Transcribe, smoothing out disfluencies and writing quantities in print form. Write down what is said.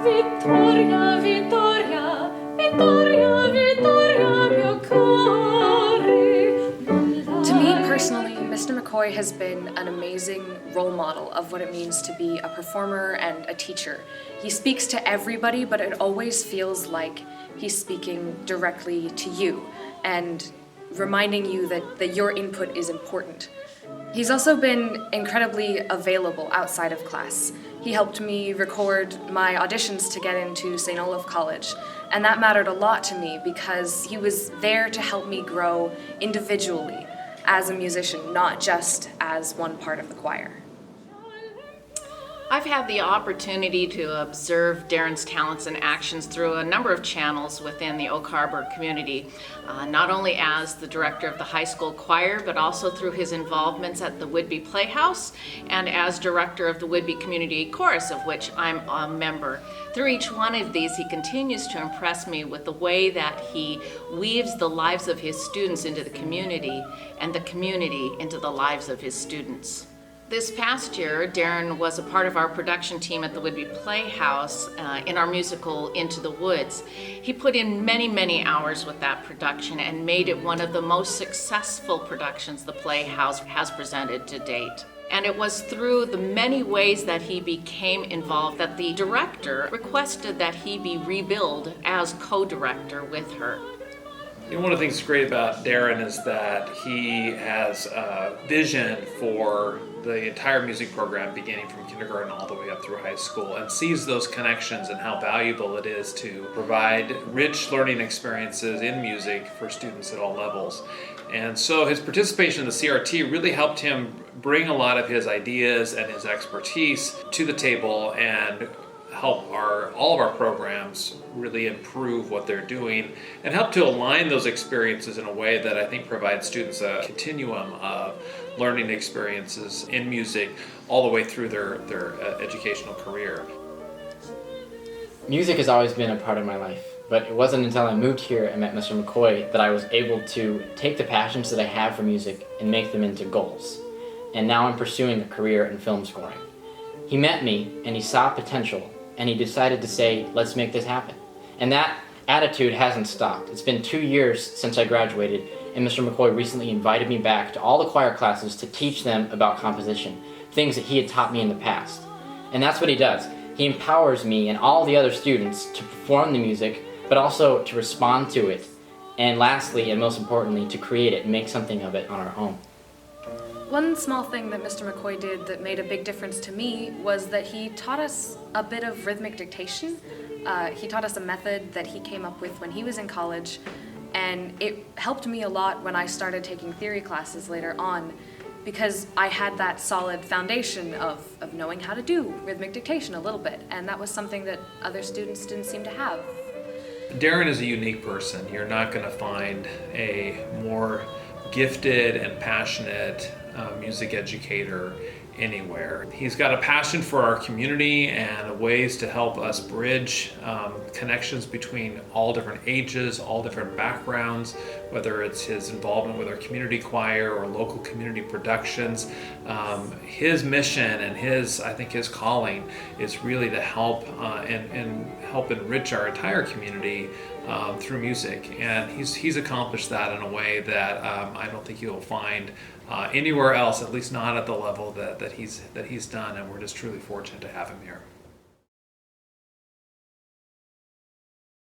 Vittoria, Vittoria, Vittoria, Vittoria, mio cuore. To me personally, Mr. McCoy has been an amazing role model of what it means to be a performer and a teacher. He speaks to everybody, but it always feels like he's speaking directly to you and reminding you that your input is important. He's also been incredibly available outside of class. He helped me record my auditions to get into St. Olaf College, and that mattered a lot to me because he was there to help me grow individually as a musician, not just as one part of the choir. I've had the opportunity to observe Darren's talents and actions through a number of channels within the Oak Harbor community, not only as the director of the high school choir, but also through his involvements at the Whidbey Playhouse and as director of the Whidbey Community Chorus, of which I'm a member. Through each one of these, he continues to impress me with the way that he weaves the lives of his students into the community and the community into the lives of his students. This past year, Darren was a part of our production team at the Whidbey Playhouse in our musical Into the Woods. He put in many, many hours with that production and made it one of the most successful productions the Playhouse has presented to date. And it was through the many ways that he became involved that the director requested that he be rebilled as co-director with her. You know, one of the things that's great about Darren is that he has a vision for the entire music program beginning from kindergarten all the way up through high school and sees those connections and how valuable it is to provide rich learning experiences in music for students at all levels. And so his participation in the CRT really helped him bring a lot of his ideas and his expertise to the table and help all of our programs really improve what they're doing and help to align those experiences in a way that I think provides students a continuum of learning experiences in music all the way through their educational career. Music has always been a part of my life, but it wasn't until I moved here and met Mr. McCoy that I was able to take the passions that I have for music and make them into goals. And now I'm pursuing a career in film scoring. He met me and he saw potential and he decided to say, let's make this happen. And that attitude hasn't stopped. It's been 2 years since I graduated, and Mr. McCoy recently invited me back to all the choir classes to teach them about composition, things that he had taught me in the past. And that's what he does. He empowers me and all the other students to perform the music, but also to respond to it. And lastly, and most importantly, to create it and make something of it on our own. One small thing that Mr. McCoy did that made a big difference to me was that he taught us a bit of rhythmic dictation. He taught us a method that he came up with when he was in college, and it helped me a lot when I started taking theory classes later on because I had that solid foundation of knowing how to do rhythmic dictation a little bit, and that was something that other students didn't seem to have. Darren is a unique person. You're not going to find a more gifted and passionate music educator anywhere. He's got a passion for our community and ways to help us bridge connections between all different ages, all different backgrounds, whether it's his involvement with our community choir or local community productions. His mission and I think his calling is really to help and help enrich our entire community through music, and he's accomplished that in a way that I don't think you'll find anywhere else, at least not at the level that he's done, and we're just truly fortunate to have him here.